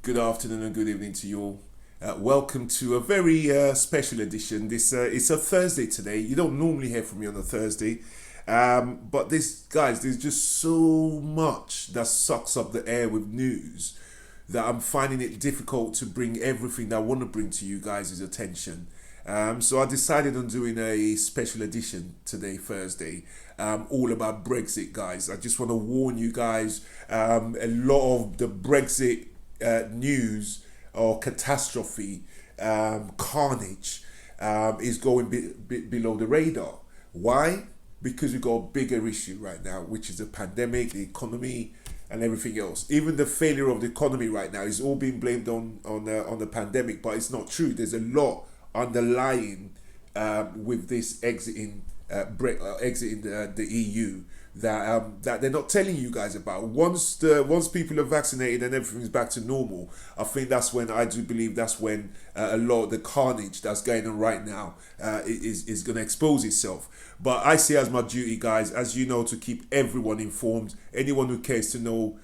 Good afternoon and good evening to you all. Welcome to a very special edition. It's a Thursday today. You don't normally hear from me on a Thursday, but there's just so much that sucks up the air with news that I'm finding it difficult to bring everything that I want to bring to you guys' attention. So I decided on doing a special edition today, Thursday, all about Brexit, guys. I just want to warn you guys, a lot of the Brexit news or catastrophe, carnage, is going below the radar. Why? Because we've got a bigger issue right now, which is the pandemic, the economy, and everything else. Even the failure of the economy right now is all being blamed on the pandemic, but it's not true. There's a lot underlying with this exiting the EU that they're not telling you guys about. Once people are vaccinated and everything's back to normal, I think that's when I do believe that's when a lot of the carnage that's going on right now is going to expose itself. But I see it as my duty, guys, as you know, to keep everyone informed. Anyone who cares to know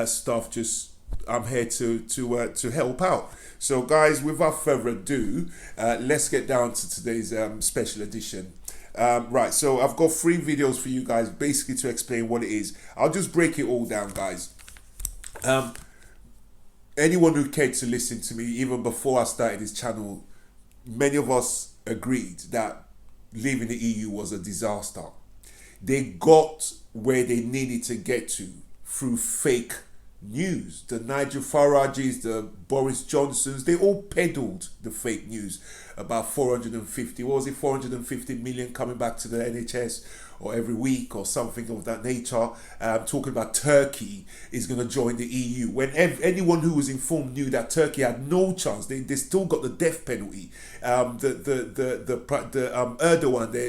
stuff, just I'm here to help out. So, guys, without further ado, let's get down to today's special edition. Right, so I've got 3 videos for you guys, basically to explain what it is. I'll just break it all down, guys. Anyone who cared to listen to me, even before I started this channel, many of us agreed that leaving the EU was a disaster. They got where they needed to get to through fake news. The Nigel Farages, the Boris Johnsons, they all peddled the fake news about 450 million coming back to the NHS or every week or something of that nature, talking about Turkey is going to join the EU, when anyone who was informed knew that Turkey had no chance. They still got the death penalty. Erdogan,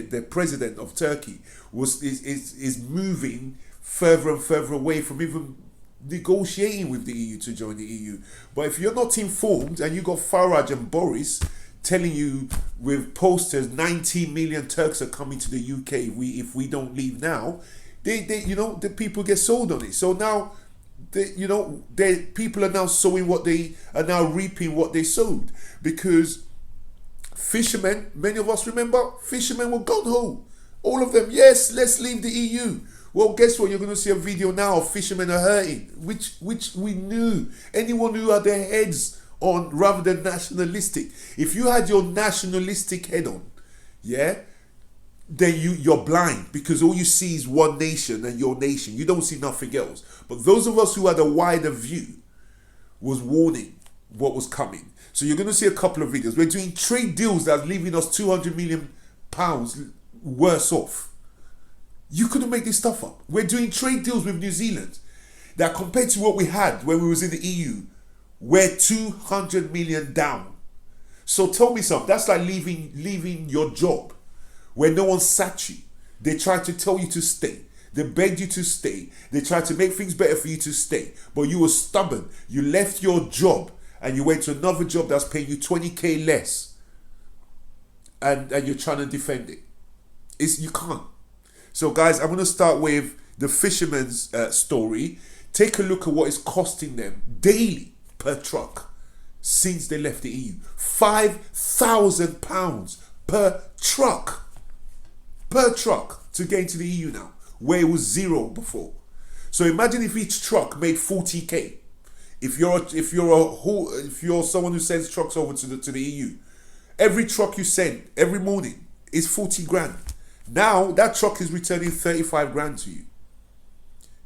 the president of Turkey, is moving further and further away from even negotiating with the EU to join the EU. But if you're not informed and you got Farage and Boris telling you with posters 19 million Turks are coming to the UK if we don't leave now, the people get sold on it. So now people are now sowing what they are now reaping what they sowed, because fishermen, many of us remember, fishermen were gung ho. All of them, yes, let's leave the EU. Well, guess what? You're going to see a video now of fishermen are hurting, which we knew. Anyone who had their heads on rather than nationalistic. If you had your nationalistic head on, yeah, then you're blind, because all you see is one nation and your nation. You don't see nothing else. But those of us who had a wider view was warning what was coming. So you're going to see a couple of videos. We're doing trade deals that's leaving us £200 million worse off. You couldn't make this stuff up. We're doing trade deals with New Zealand that, compared to what we had when we was in the EU, we're 200 million down. So tell me something. That's like leaving your job where no one sat you. They tried to tell you to stay. They begged you to stay. They tried to make things better for you to stay. But you were stubborn. You left your job and you went to another job that's paying you 20k less. And you're trying to defend it. You can't. So, guys, I'm going to start with the fisherman's story. Take a look at what it's costing them daily per truck since they left the EU. £5,000 per truck to get into the EU now, where it was 0 before. So imagine if each truck made 40k. If you're someone who sends trucks over to the EU, every truck you send every morning is 40 grand. Now that truck is returning 35 grand to you.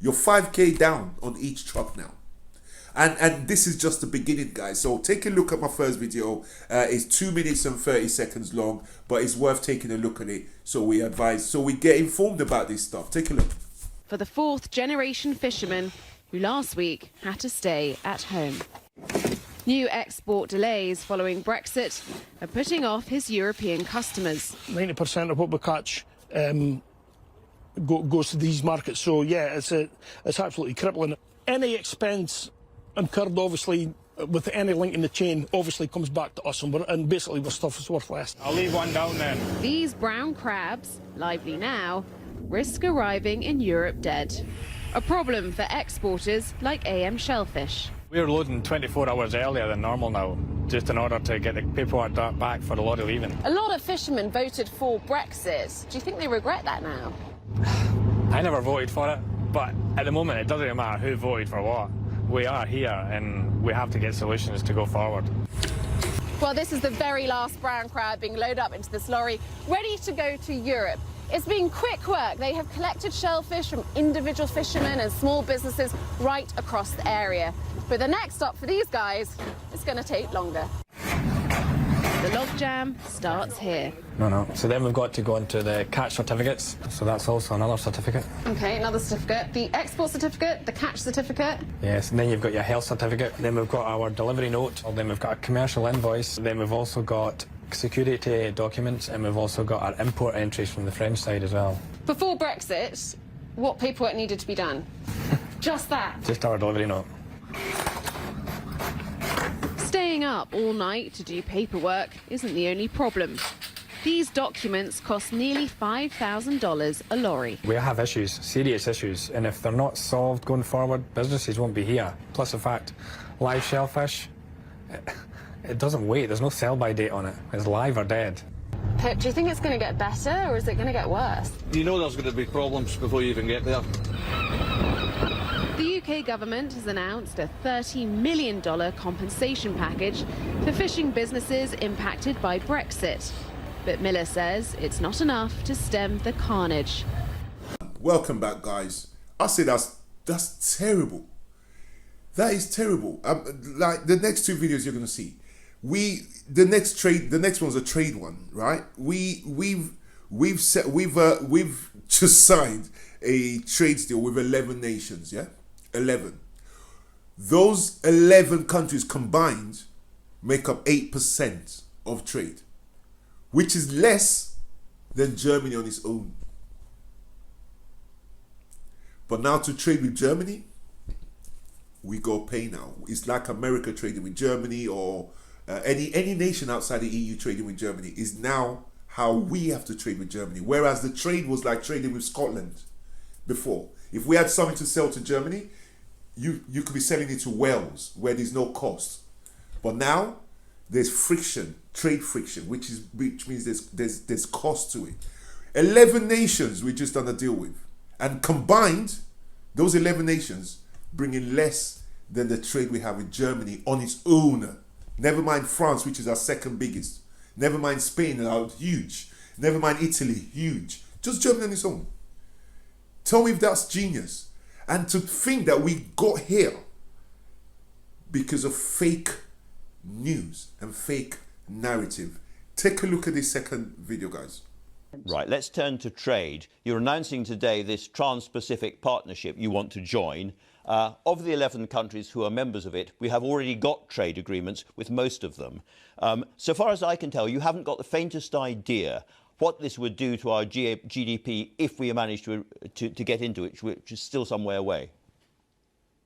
You're 5k down on each truck now. And this is just the beginning, guys. So take a look at my first video. It's 2 minutes and 30 seconds long, but it's worth taking a look at it. So we get informed about this stuff. Take a look. For the 4th generation fisherman who last week had to stay at home. New export delays following Brexit are putting off his European customers. 90% of what we catch goes to these markets. So yeah, it's absolutely crippling. Any expense incurred, obviously, with any link in the chain, obviously comes back to us, and basically our stuff is worth less. I'll leave one down then. These brown crabs, lively now, risk arriving in Europe dead. A problem for exporters like AM Shellfish. We're loading 24 hours earlier than normal now, just in order to get the paperwork back for the lorry leaving. A lot of fishermen voted for Brexit. Do you think they regret that now? I never voted for it, but at the moment it doesn't matter who voted for what. We are here and we have to get solutions to go forward. Well, this is the very last brown crab being loaded up into this lorry, ready to go to Europe. It's been quick work. They have collected shellfish from individual fishermen and small businesses right across the area. But the next stop for these guys is going to take longer. The logjam starts here. No. So then we've got to go into the catch certificates. So that's also another certificate. OK, another certificate. The export certificate, the catch certificate. Yes, and then you've got your health certificate. Then we've got our delivery note. Then we've got a commercial invoice. Then we've also got security documents, and we've also got our import entries from the French side as well. Before Brexit, what paperwork needed to be done? Just that? Just our delivery note. Staying up all night to do paperwork isn't the only problem. These documents cost nearly $5,000 a lorry. We have issues, serious issues, and if they're not solved going forward, businesses won't be here. Plus the fact, live shellfish, it doesn't wait, there's no sell-by date on it. It's live or dead. Pip, do you think it's going to get better or is it going to get worse? You know there's going to be problems before you even get there. The UK government has announced a $30 million compensation package for fishing businesses impacted by Brexit. But Miller says it's not enough to stem the carnage. Welcome back, guys. I say that's terrible. That is terrible. Like the next two videos you're gonna see, the next one's a trade one, right? We've just signed a trade deal with 11 nations, yeah, 11. Those 11 countries combined make up 8% of trade, which is less than Germany on its own. But now to trade with Germany, we go pay now. It's like America trading with Germany, or any nation outside the EU trading with Germany is now how we have to trade with Germany. Whereas the trade was like trading with Scotland before. If we had something to sell to Germany, you could be selling it to Wales where there's no cost. But now there's friction, trade friction, which means there's cost to it. 11 nations we just done a deal with, and combined, those 11 nations bring in less than the trade we have with Germany on its own. Never mind France, which is our second biggest. Never mind Spain, huge. Never mind Italy, huge. Just Germany on its own. Tell me if that's genius. And to think that we got here because of fake news and fake narrative. Take a look at this second video, guys. Right, let's turn to trade. You're announcing today this Trans-Pacific Partnership you want to join. Of the 11 countries who are members of it, we have already got trade agreements with most of them. So far as I can tell, you haven't got the faintest idea what this would do to our GDP if we manage to get into it, which is still some way away.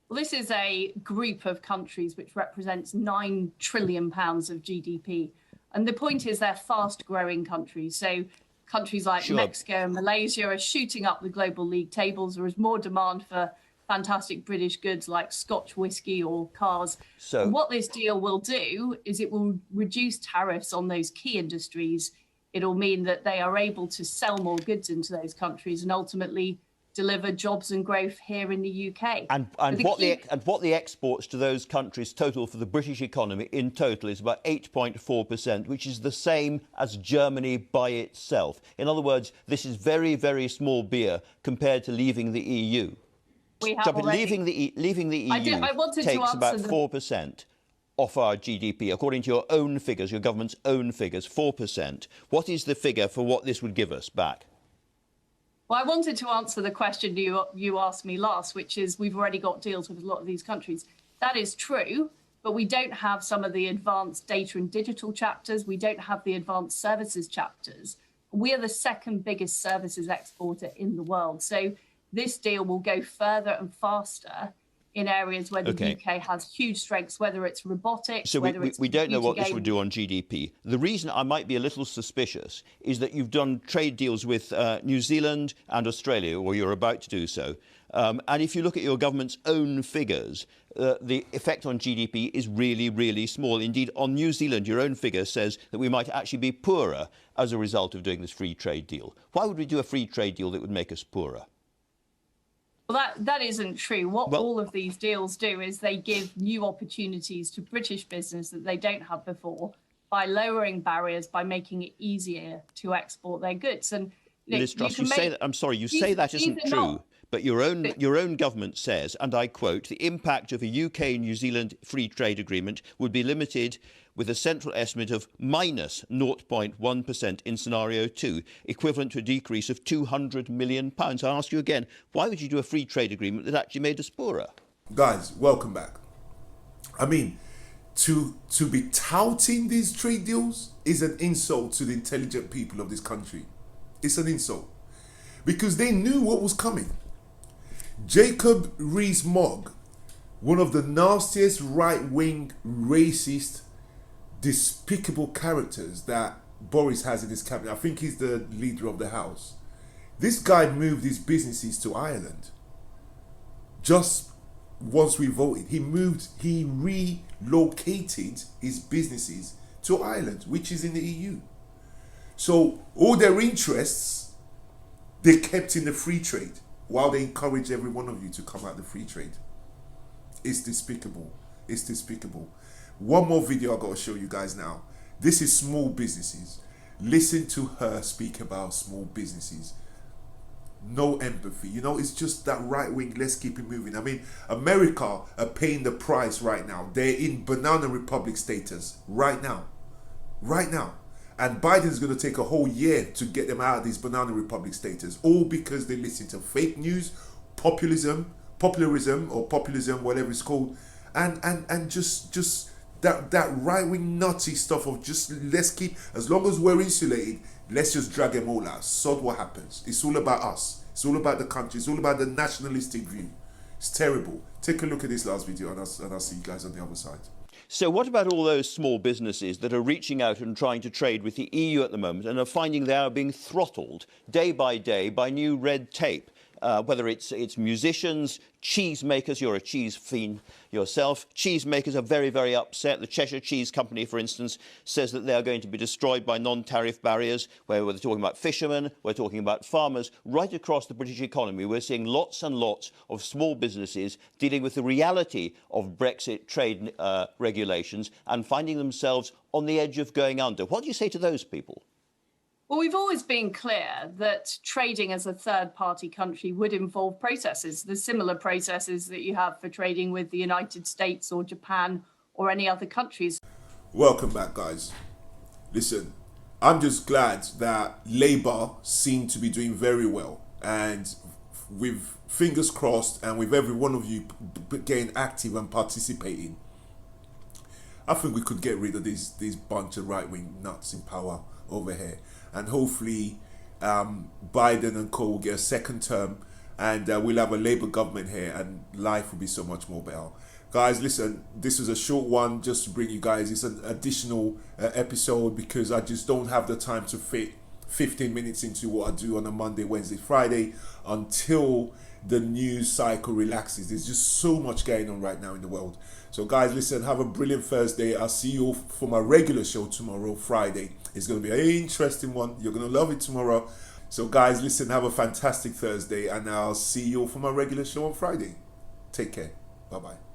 Well, this is a group of countries which represents £9 trillion of GDP. And the point is they're fast-growing countries. So countries like Mexico and Malaysia are shooting up the global league tables. There is more demand for fantastic British goods like Scotch whisky or cars. So what this deal will do is it will reduce tariffs on those key industries. It'll mean that they are able to sell more goods into those countries and ultimately deliver jobs and growth here in the UK. And what the exports to those countries total for the British economy in total is about 8.4%, which is the same as Germany by itself. In other words, this is very, very small beer compared to leaving the EU. Leaving the EU takes about 4% off our GDP, according to your own figures, your government's own figures, 4%. What is the figure for what this would give us back? Well, I wanted to answer the question you asked me last, which is we've already got deals with a lot of these countries. That is true, but we don't have some of the advanced data and digital chapters. We don't have the advanced services chapters. We are the second biggest services exporter in the world. So this deal will go further and faster in areas where the Okay. UK has huge strengths, whether it's robotics, So whether it's we don't know what this would computer do on GDP. The reason I might be a little suspicious is that you've done trade deals with New Zealand and Australia, or you're about to do so. And if you look at your government's own figures, the effect on GDP is really, really small. Indeed, on New Zealand, your own figure says that we might actually be poorer as a result of doing this free trade deal. Why would we do a free trade deal that would make us poorer? Well, that isn't true. What Well- all of these deals do is they give new opportunities to British business that they don't have before by lowering barriers, by making it easier to export their goods. And Liz Truss, you say that. I'm sorry, you say that isn't these are true. not- But your own government says, and I quote, the impact of a UK-New Zealand free trade agreement would be limited with a central estimate of minus 0.1% in scenario 2, equivalent to a decrease of £200 million. I ask you again, why would you do a free trade agreement that actually made us poorer? Guys, welcome back. I mean, to be touting these trade deals is an insult to the intelligent people of this country. It's an insult. Because they knew what was coming. Jacob Rees-Mogg, one of the nastiest right-wing, racist, despicable characters that Boris has in his cabinet. I think he's the leader of the House. This guy moved his businesses to Ireland. Just once we voted, he relocated his businesses to Ireland, which is in the EU. So all their interests, they kept in the free trade, while they encourage every one of you to come out the free trade. It's despicable. It's despicable. One more video I got to show you guys now. This is small businesses. Listen to her speak about small businesses. No empathy. You know, it's just that right wing, let's keep it moving. I mean, America are paying the price right now. They're in banana republic status right now. Right now. And Biden's going to take a whole year to get them out of this banana republic status, all because they listen to fake news, populism, whatever it's called, and just that right-wing nutty stuff of just let's keep, as long as we're insulated, let's just drag them all out. Sod what happens. It's all about us. It's all about the country. It's all about the nationalistic view. It's terrible. Take a look at this last video, and I'll see you guys on the other side. So what about all those small businesses that are reaching out and trying to trade with the EU at the moment and are finding they are being throttled day by day by new red tape? Whether it's musicians, cheese makers, you're a cheese fiend yourself. Cheese makers are very, very upset. The Cheshire Cheese Company, for instance, says that they are going to be destroyed by non-tariff barriers, where we're talking about fishermen, we're talking about farmers. Right across the British economy, we're seeing lots and lots of small businesses dealing with the reality of Brexit trade regulations and finding themselves on the edge of going under. What do you say to those people? Well, we've always been clear that trading as a third-party country would involve processes, the similar processes that you have for trading with the United States or Japan or any other countries. Welcome back, guys. Listen, I'm just glad that Labour seem to be doing very well, and with fingers crossed and with every one of you getting active and participating, I think we could get rid of these bunch of right-wing nuts in power over here. And hopefully Biden and co will get a second term, and we'll have a Labour government here, and life will be so much more better. Guys, listen, this was a short one just to bring you guys. It's an additional episode because I just don't have the time to fit 15 minutes into what I do on a Monday, Wednesday, Friday until the news cycle relaxes. There's just so much going on right now in the world. So guys, listen, have a brilliant Thursday. I'll see you for my regular show tomorrow, Friday. It's going to be an interesting one. You're going to love it tomorrow. So guys, listen, have a fantastic Thursday, and I'll see you for my regular show on Friday. Take care. Bye-bye.